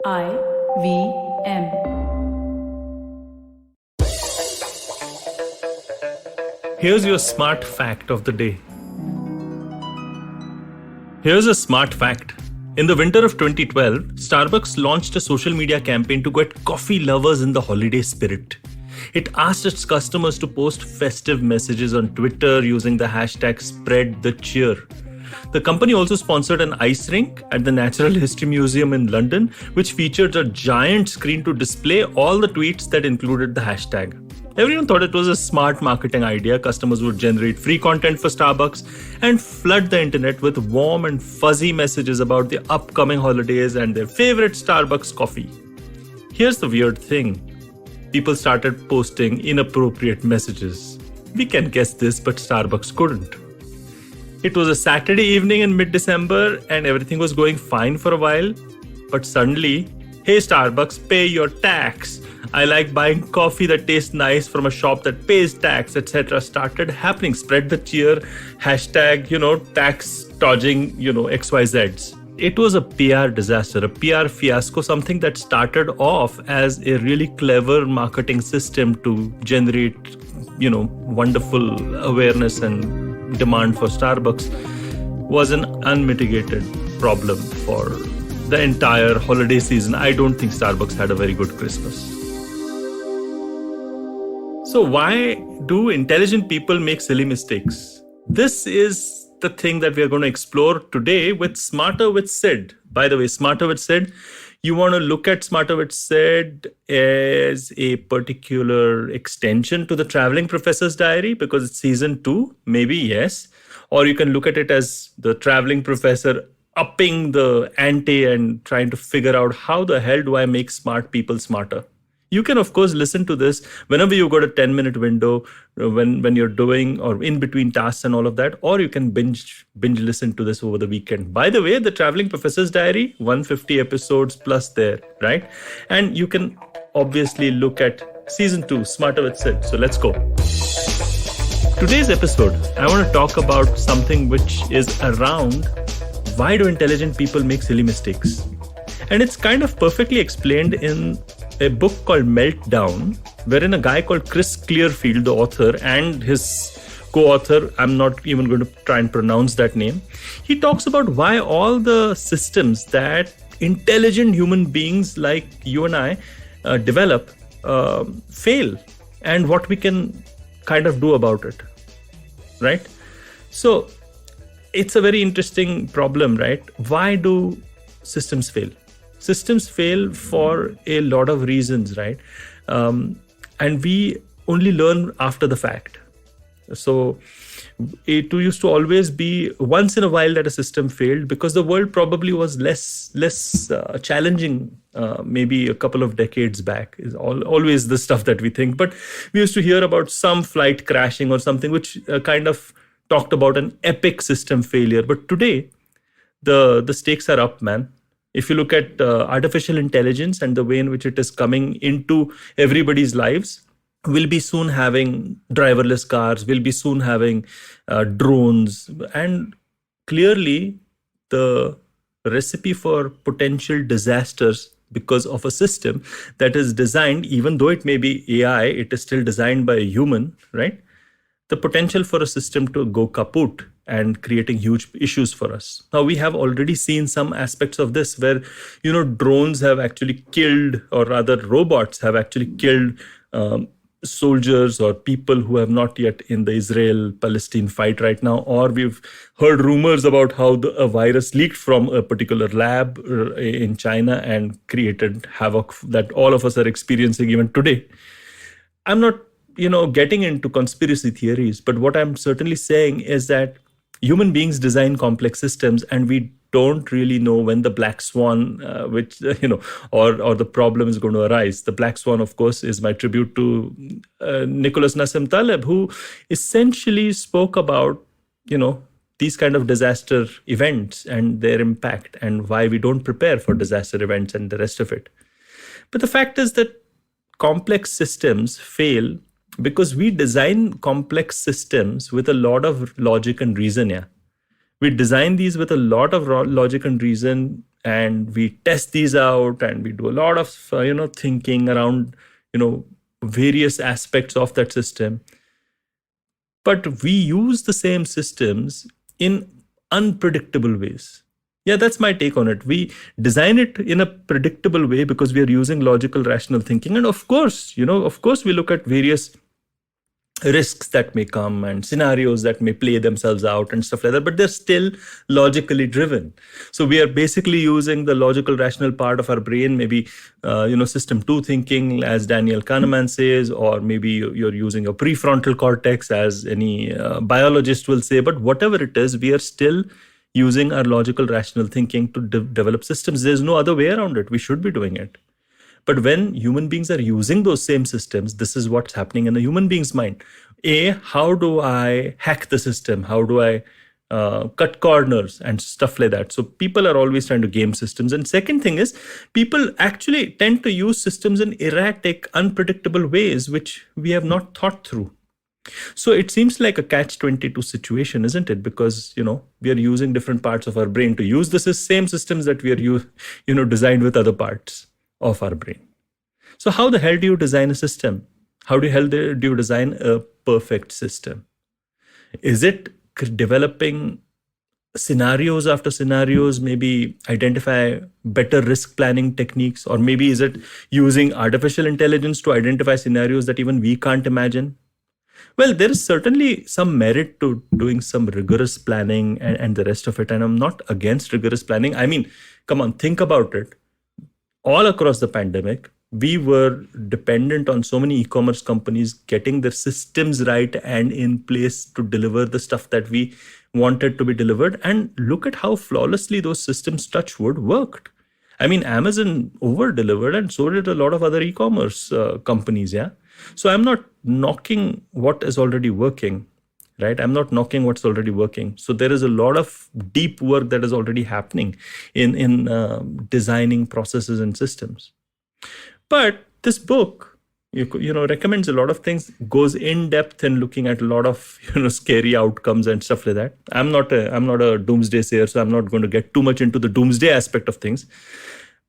IVM. Here's your smart fact of the day. Here's a smart fact. In the winter of 2012, Starbucks launched a social media campaign to get coffee lovers in the holiday spirit. It asked its customers to post festive messages on Twitter using the hashtag #SpreadTheCheer. The company also sponsored an ice rink at the Natural History Museum in London, which featured a giant screen to display all the tweets that included the hashtag. Everyone thought it was a smart marketing idea. Customers would generate free content for Starbucks and flood the internet with warm and fuzzy messages about the upcoming holidays and their favorite Starbucks coffee. Here's the weird thing. People started posting inappropriate messages. We can guess this, but Starbucks couldn't. It was a Saturday evening in mid-December and everything was going fine for a while. But suddenly, hey Starbucks, pay your tax. I like buying coffee that tastes nice from a shop that pays tax, etc. started happening. Spread the cheer, hashtag, tax dodging, XYZs. It was a PR disaster, a PR fiasco, something that started off as a really clever marketing system to generate, wonderful awareness and demand for Starbucks, was an unmitigated problem for the entire holiday season. I don't think Starbucks had a very good Christmas. So why do intelligent people make silly mistakes? This is the thing that we are going to explore today with Smarter with Sid. By the way, Smarter with Sid, you want to look at Smarter with Sid as a particular extension to the Traveling Professor's Diary because it's season 2, maybe, yes. Or you can look at it as the Traveling Professor upping the ante and trying to figure out how the hell do I make smart people smarter. You can, of course, listen to this whenever you've got a 10-minute window when you're doing or in between tasks and all of that, or you can binge listen to this over the weekend. By the way, the Traveling Professor's Diary, 150 episodes plus there, right? And you can obviously look at season 2, Smarter with Sid. So let's go. Today's episode, I want to talk about something which is around why do intelligent people make silly mistakes? And it's kind of perfectly explained in a book called Meltdown, wherein a guy called Chris Clearfield, the author, and his co-author, I'm not even going to try and pronounce that name, he talks about why all the systems that intelligent human beings like you and I develop fail and what we can kind of do about it, right? So it's a very interesting problem, right? Why do systems fail? Systems fail for a lot of reasons, right? And we only learn after the fact. So it used to always be once in a while that a system failed because the world probably was less challenging maybe a couple of decades back. Is always the stuff that we think. But we used to hear about some flight crashing or something which kind of talked about an epic system failure. But today, the stakes are up, man. If you look at artificial intelligence and the way in which it is coming into everybody's lives, we'll be soon having driverless cars, we'll be soon having drones. And clearly, the recipe for potential disasters because of a system that is designed, even though it may be AI, it is still designed by a human, right? The potential for a system to go kaput and creating huge issues for us. Now, we have already seen some aspects of this where, drones have actually killed, or rather robots have actually killed soldiers or people who have not yet in the Israel-Palestine fight right now. Or we've heard rumors about how a virus leaked from a particular lab in China and created havoc that all of us are experiencing even today. I'm not getting into conspiracy theories, but what I'm certainly saying is that human beings design complex systems and we don't really know when the black swan, or the problem is going to arise. The black swan, of course, is my tribute to Nicholas Nassim Taleb, who essentially spoke about, these kind of disaster events and their impact and why we don't prepare for disaster events and the rest of it. But the fact is that complex systems fail because we design complex systems with a lot of logic and reason. Yeah, we design these with a lot of logic and reason and we test these out, and we do a lot of thinking around various aspects of that system. But we use the same systems in unpredictable ways. Yeah, that's my take on it. We design it in a predictable way because we are using logical, rational thinking. And of course, we look at various risks that may come and scenarios that may play themselves out and stuff like that, but they're still logically driven. So we are basically using the logical rational part of our brain, maybe system 2 thinking, as Daniel Kahneman says, or maybe you're using a prefrontal cortex, as any biologist will say. But whatever it is, we are still using our logical rational thinking to develop systems. There's no other way around it. We should be doing it. But when human beings are using those same systems, this is what's happening in a human being's mind. How do I hack the system? How do I cut corners and stuff like that? So people are always trying to game systems. And second thing is, people actually tend to use systems in erratic, unpredictable ways, which we have not thought through. So it seems like a catch-22 situation, isn't it? Because, we are using different parts of our brain to use the same systems that we are, designed with other parts of our brain. So how the hell do you design a system? How the hell do you design a perfect system? Is it developing scenarios after scenarios, maybe identify better risk planning techniques? Or maybe is it using artificial intelligence to identify scenarios that even we can't imagine? Well, there is certainly some merit to doing some rigorous planning and the rest of it. And I'm not against rigorous planning. I mean, come on, think about it. All across the pandemic, we were dependent on so many e-commerce companies getting their systems right and in place to deliver the stuff that we wanted to be delivered. And look at how flawlessly those systems, touch wood, worked. I mean, Amazon over-delivered, and so did a lot of other e-commerce companies, yeah? So I'm not knocking what is already working, right? I'm not knocking what's already working. So there is a lot of deep work that is already happening in designing processes and systems. But this book, recommends a lot of things, goes in depth in looking at a lot of scary outcomes and stuff like that. I'm not a doomsday sayer, so I'm not going to get too much into the doomsday aspect of things.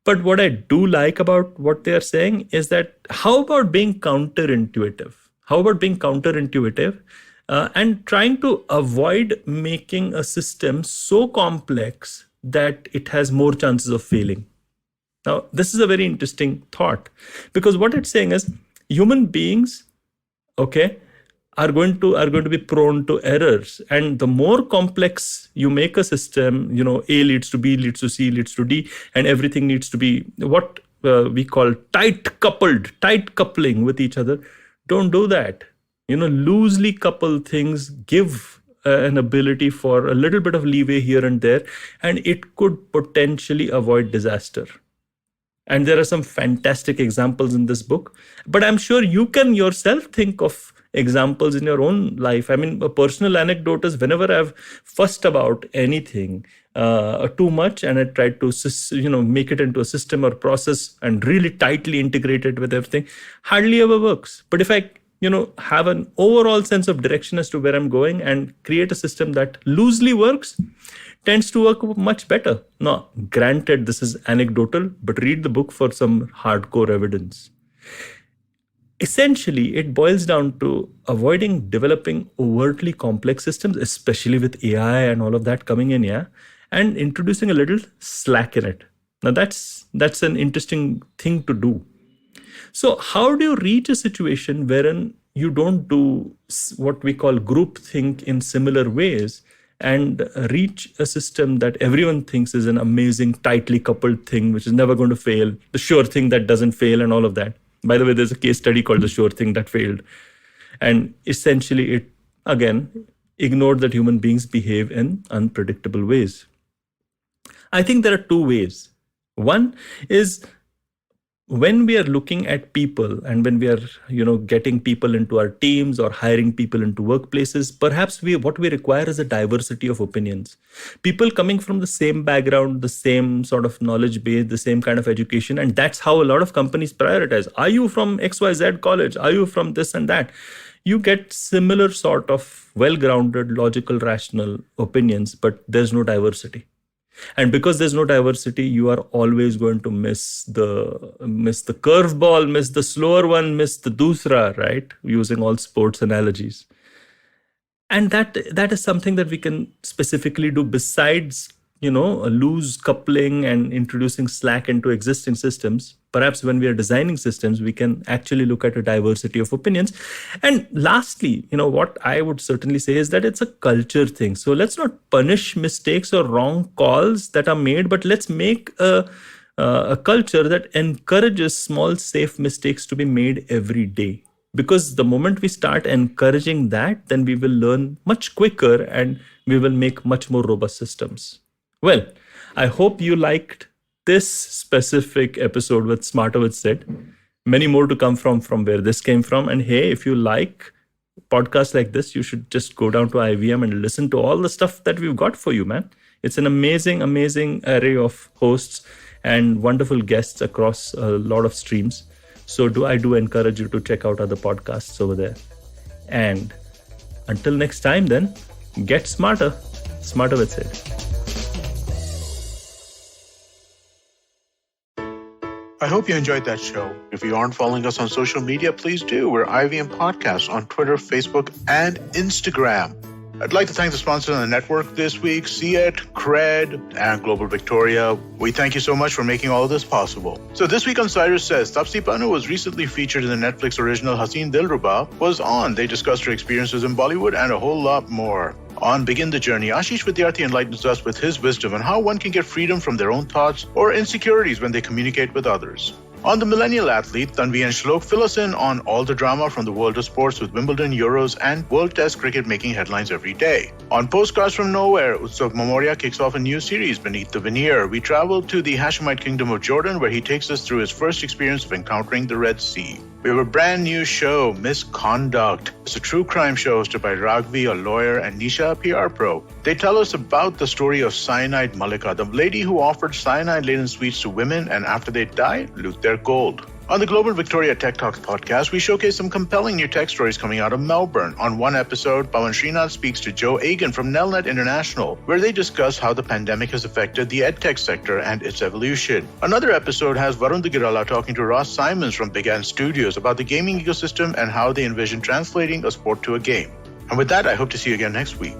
But what I do like about what they are saying is that, how about being counterintuitive? How about being counterintuitive and trying to avoid making a system so complex that it has more chances of failing? Now, this is a very interesting thought, because what it's saying is human beings, are going to be prone to errors. And the more complex you make a system, A leads to B, leads to C, leads to D, and everything needs to be what we call tight coupling with each other. Don't do that. Loosely coupled things give an ability for a little bit of leeway here and there, and it could potentially avoid disaster. And there are some fantastic examples in this book, but I'm sure you can yourself think of examples in your own life. I mean, a personal anecdote is, whenever I've fussed about anything too much and I tried to make it into a system or process and really tightly integrate it with everything, hardly ever works. But if I have an overall sense of direction as to where I'm going and create a system that loosely works, tends to work much better. Now, granted, this is anecdotal, but read the book for some hardcore evidence. Essentially, it boils down to avoiding developing overtly complex systems, especially with AI and all of that coming in, and introducing a little slack in it. Now, that's an interesting thing to do. So how do you reach a situation wherein you don't do what we call groupthink in similar ways and reach a system that everyone thinks is an amazing, tightly coupled thing, which is never going to fail, the sure thing that doesn't fail and all of that? By the way, there's a case study called The Sure Thing That Failed. And essentially it, again, ignored that human beings behave in unpredictable ways. I think there are two ways. One is, when we are looking at people and when we are, getting people into our teams or hiring people into workplaces, perhaps what we require is a diversity of opinions. People coming from the same background, the same sort of knowledge base, the same kind of education. And that's how a lot of companies prioritize. Are you from XYZ college? Are you from this and that? You get similar sort of well-grounded, logical, rational opinions, but there's no diversity. And because there's no diversity, you are always going to miss the curveball, miss the slower one, miss the dusra, right? Using all sports analogies. And that is something that we can specifically do besides a loose coupling and introducing slack into existing systems. Perhaps when we are designing systems, we can actually look at a diversity of opinions. And lastly, what I would certainly say is that it's a culture thing. So let's not punish mistakes or wrong calls that are made, but let's make a culture that encourages small, safe mistakes to be made every day. Because the moment we start encouraging that, then we will learn much quicker and we will make much more robust systems. Well, I hope you liked this specific episode with Smarter with Sid. Many more to come from where this came from. And hey, if you like podcasts like this, you should just go down to IVM and listen to all the stuff that we've got for you, man. It's an amazing, amazing array of hosts and wonderful guests across a lot of streams. So I do encourage you to check out other podcasts over there. And until next time then, get smarter. Smarter with Sid. I hope you enjoyed that show. If you aren't following us on social media, please do. We're IVM Podcasts on Twitter, Facebook, and Instagram. I'd like to thank the sponsors on the network this week, Sid, Cred, and Global Victoria. We thank you so much for making all of this possible. So this week on Cyrus Says, Tapsi Pannu was recently featured in the Netflix original Haseen Dilruba was on. They discussed her experiences in Bollywood and a whole lot more. On Begin the Journey, Ashish Vidyarthi enlightens us with his wisdom on how one can get freedom from their own thoughts or insecurities when they communicate with others. On The Millennial Athlete, Tanvi and Shlok fill us in on all the drama from the world of sports with Wimbledon, Euros, and World Test cricket making headlines every day. On Postcards from Nowhere, Utsav Momoria kicks off a new series, Beneath the Veneer. We travel to the Hashemite Kingdom of Jordan, where he takes us through his first experience of encountering the Red Sea. We have a brand new show, Misconduct. It's a true crime show hosted by Ragvi, a lawyer, and Nisha, a PR pro. They tell us about the story of Cyanide Malika, the lady who offered cyanide-laden sweets to women and after they died, loot their gold. On the Global Victoria Tech Talks podcast, we showcase some compelling new tech stories coming out of Melbourne. On one episode, Pawan Srinath speaks to Joe Agan from Nelnet International, where they discuss how the pandemic has affected the edtech sector and its evolution. Another episode has Varun Digirala talking to Ross Simons from Big Ant Studios about the gaming ecosystem and how they envision translating a sport to a game. And with that, I hope to see you again next week.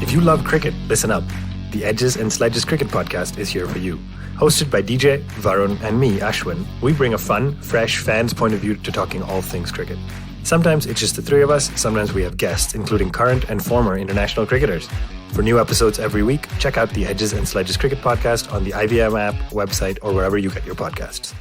If you love cricket, listen up. The Edges and Sledges Cricket Podcast is here for you. Hosted by DJ, Varun, and me, Ashwin, we bring a fun, fresh fan's point of view to talking all things cricket. Sometimes it's just the three of us, sometimes we have guests, including current and former international cricketers. For new episodes every week, check out the Edges and Sledges Cricket Podcast on the IVM app, website, or wherever you get your podcasts.